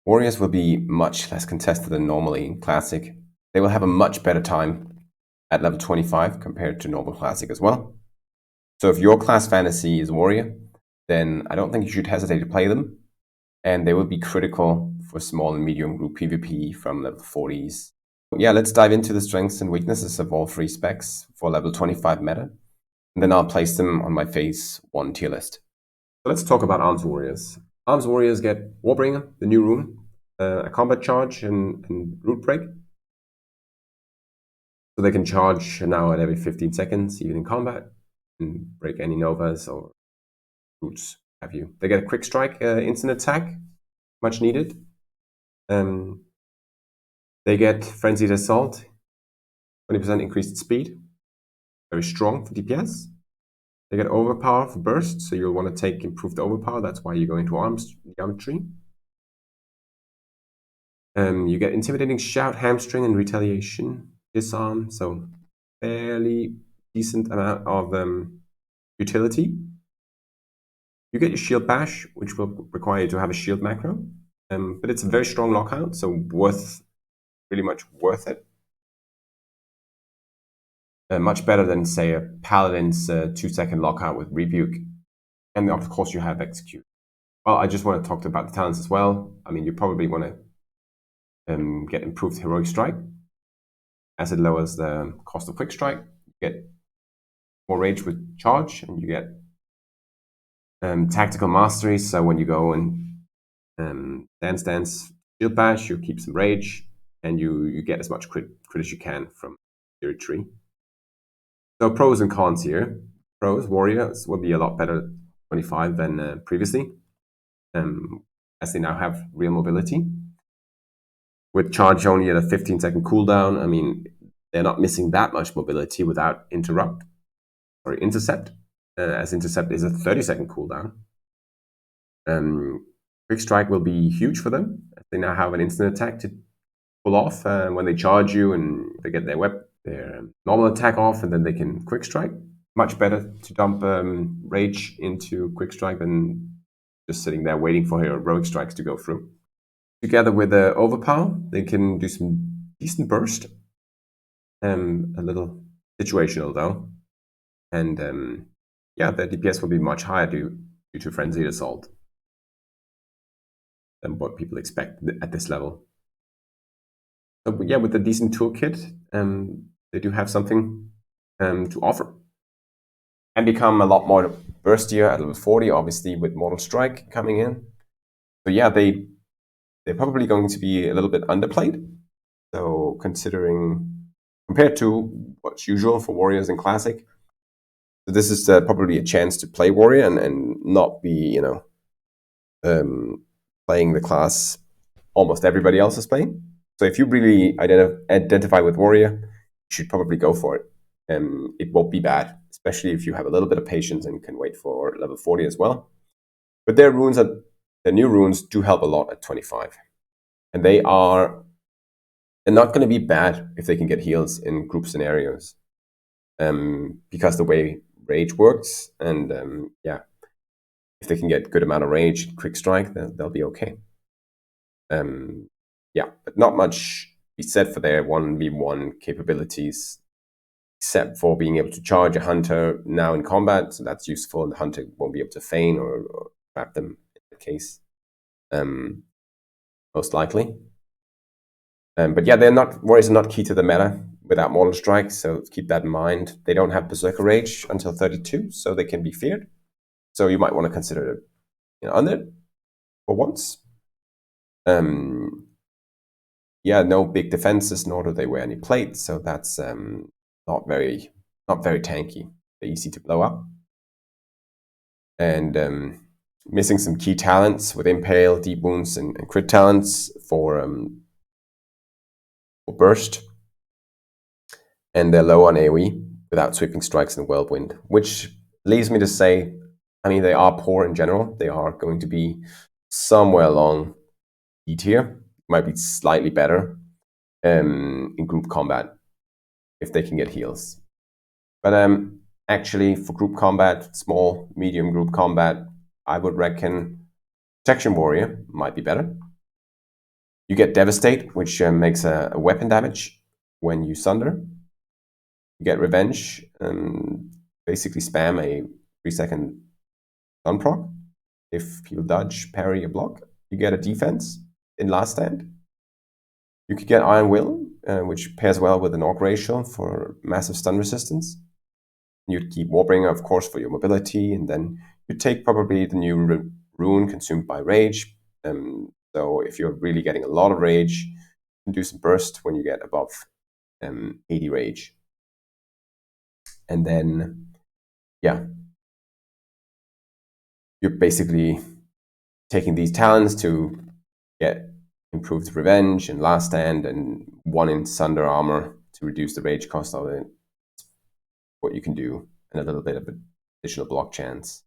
Warriors will be much less contested than normally in Classic. They will have a much better time at level 25 compared to normal Classic as well. So if your class fantasy is Warrior, then I don't think you should hesitate to play them. And they will be critical for small and medium group PvP from level 40s. Yeah, let's dive into the strengths and weaknesses of all three specs for level 25 meta. And then I'll place them on my phase 1 tier list. So let's talk about Arms Warriors. Arms Warriors get Warbringer, the new rune, a combat charge, and root break. So they can charge now at every 15 seconds, even in combat, and break any novas or roots have you. They get a quick strike, instant attack, much needed. They get Frenzied Assault, 20% increased speed, very strong for DPS. They get Overpower for burst, so you'll want to take improved Overpower. That's why you go into Arms, the Arm tree. You get Intimidating Shout, Hamstring, and Retaliation, Disarm, so fairly decent amount of utility. You get your Shield Bash, which will require you to have a shield macro, but it's a very strong lockout, so really much worth it. Much better than, say, a Paladin's 2-second lockout with Rebuke. And of course, you have Execute. Well, I just want to talk about the talents as well. I mean, you probably want to get improved Heroic Strike, as it lowers the cost of Quick Strike. You get more Rage with Charge, and you get Tactical Mastery. So when you go and Dance, Shield Bash, you keep some Rage, and you get as much crit as you can from your tree. So pros and cons here. Pros, Warriors will be a lot better 25 than previously, as they now have real mobility. With charge only at a 15-second cooldown, I mean, they're not missing that much mobility without intercept, as intercept is a 30-second cooldown. Quick strike will be huge for them, as they now have an instant attack to pull off when they charge you and they get their normal attack off, and then they can quick strike. Much better to dump Rage into quick strike than just sitting there waiting for heroic strikes to go through. Together with Overpower, they can do some decent burst. A little situational though. And yeah, their DPS will be much higher due to Frenzied Assault than what people expect at this level. So yeah, with a decent toolkit, they do have something to offer. And become a lot more burstier at level 40, obviously, with Mortal Strike coming in. So yeah, they're probably going to be a little bit underplayed. So compared to what's usual for Warriors in Classic, so this is probably a chance to play Warrior and not be, playing the class almost everybody else is playing. So if you really identify with Warrior, you should probably go for it. It won't be bad, especially if you have a little bit of patience and can wait for level 40 as well. But their new runes do help a lot at 25. And they're not going to be bad if they can get heals in group scenarios. Because the way Rage works, and yeah, if they can get good amount of Rage, Quick Strike, then they'll be okay. Yeah, but not much be said for their 1v1 capabilities, except for being able to charge a hunter now in combat, so that's useful, and the hunter won't be able to feign or trap them in that case, most likely. But yeah, Warriors are not key to the meta without Mortal Strike, so keep that in mind. They don't have Berserker Rage until 32, so they can be feared. So you might want to consider it under for once. Yeah, no big defenses, nor do they wear any plates, so that's not very tanky. They're easy to blow up. And missing some key talents with Impale, Deep Wounds, and crit talents for burst. And they're low on AoE without Sweeping Strikes and Whirlwind, which leaves me to say, I mean, they are poor in general. They are going to be somewhere along D tier, might be slightly better in group combat if they can get heals. But actually, for group combat, small, medium group combat, I would reckon Protection Warrior might be better. You get Devastate, which makes a weapon damage when you sunder. You get Revenge, basically spam a 3-second stun proc. If people dodge, parry, or block, you get a defense in Last Stand. You could get Iron Will, which pairs well with an Orc Racial for massive stun resistance. You'd keep Warbringer, of course, for your mobility, and then you'd take probably the new rune Consumed by Rage. So if you're really getting a lot of rage, you can do some burst when you get above 80 rage. And then, yeah, you're basically taking these talents to get improved Revenge and Last Stand and 1 in Sunder armor to reduce the rage cost of it. What you can do, and a little bit of additional block chance.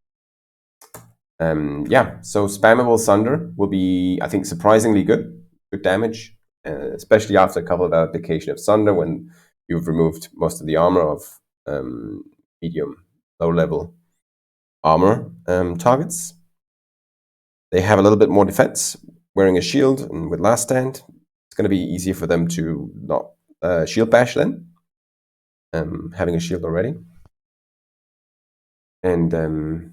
Yeah, so spammable Sunder will be, I think, surprisingly good damage, especially after a couple of application of Sunder when you've removed most of the armor of medium, low-level armor targets. They have a little bit more defense, wearing a shield, and with Last Stand, it's going to be easier for them to not shield bash then, having a shield already. And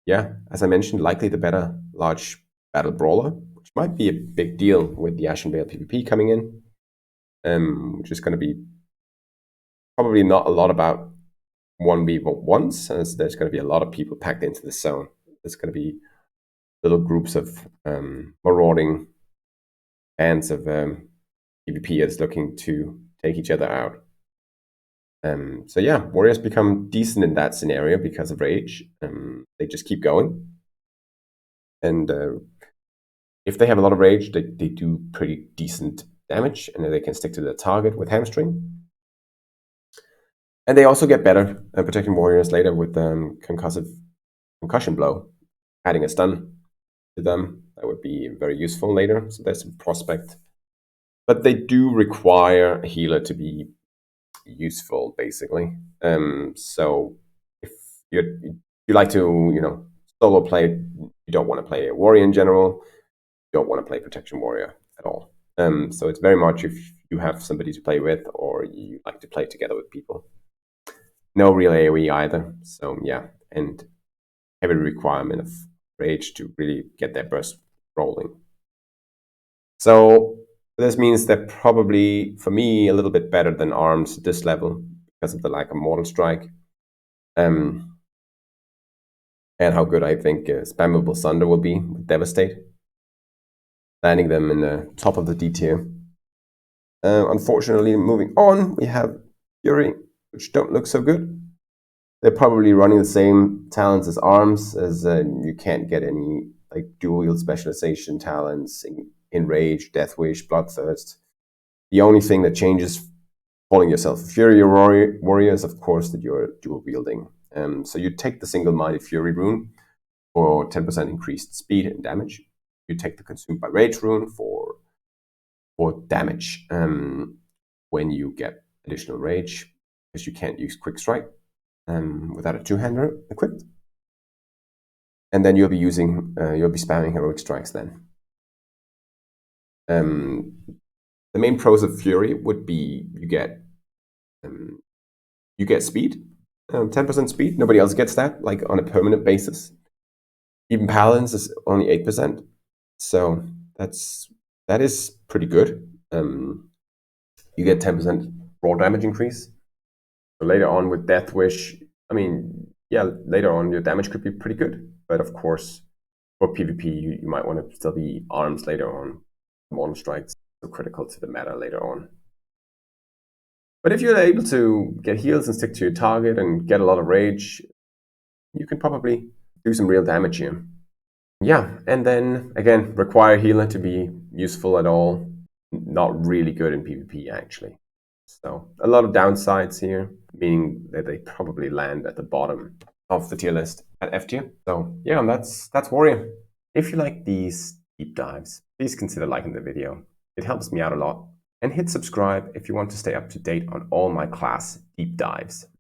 yeah, as I mentioned, likely the better large battle brawler, which might be a big deal with the Ashen Veil PvP coming in, which is going to be probably not a lot about 1v1s, as there's going to be a lot of people packed into the zone. There's going to be little groups of marauding bands of PvPers looking to take each other out. So yeah, warriors become decent in that scenario because of rage. They just keep going. And if they have a lot of rage, they do pretty decent damage, and they can stick to their target with Hamstring. And they also get better at protecting warriors later with Concussion Blow, adding a stun to them. That would be very useful later, so there's a prospect. But they do require a healer to be useful, basically. So if you like to, solo play, you don't want to play a warrior in general, you don't want to play protection warrior at all. So it's very much if you have somebody to play with or you like to play together with people. No real AoE either. So yeah, and heavy requirement of rage to really get their burst rolling. So this means they're probably, for me, a little bit better than arms at this level because of the lack of Mortal Strike. And how good I think spammable Sunder will be with Devastate, landing them in the top of the D tier. Unfortunately, moving on, we have Fury, which don't look so good. They're probably running the same talents as arms, as you can't get any like dual wield specialization talents in Rage, Death Wish, Bloodthirst. The only thing that changes calling yourself a Fury warrior is, of course, that you're dual wielding. So you take the single-minded Fury rune for 10% increased speed and damage. You take the Consumed by Rage rune for damage when you get additional rage, because you can't use Quick Strike without a two-hander equipped. And then you'll be spamming Heroic Strikes then. The main pros of Fury would be you get speed, 10% speed. Nobody else gets that, like on a permanent basis. Even Paladins is only 8%, so that is pretty good. You get 10% raw damage increase. So later on with Death Wish, later on your damage could be pretty good, but of course for PvP you might want to still be arms later on. Mortal Strikes are critical to the meta later on. But if you're able to get heals and stick to your target and get a lot of rage, you can probably do some real damage here. Yeah, and then again, require healer to be useful at all. Not really good in PvP actually. So a lot of downsides here, meaning that they probably land at the bottom of the tier list at F tier. So yeah, that's Warrior. If you like these deep dives, please consider liking the video. It helps me out a lot. And hit subscribe if you want to stay up to date on all my class deep dives.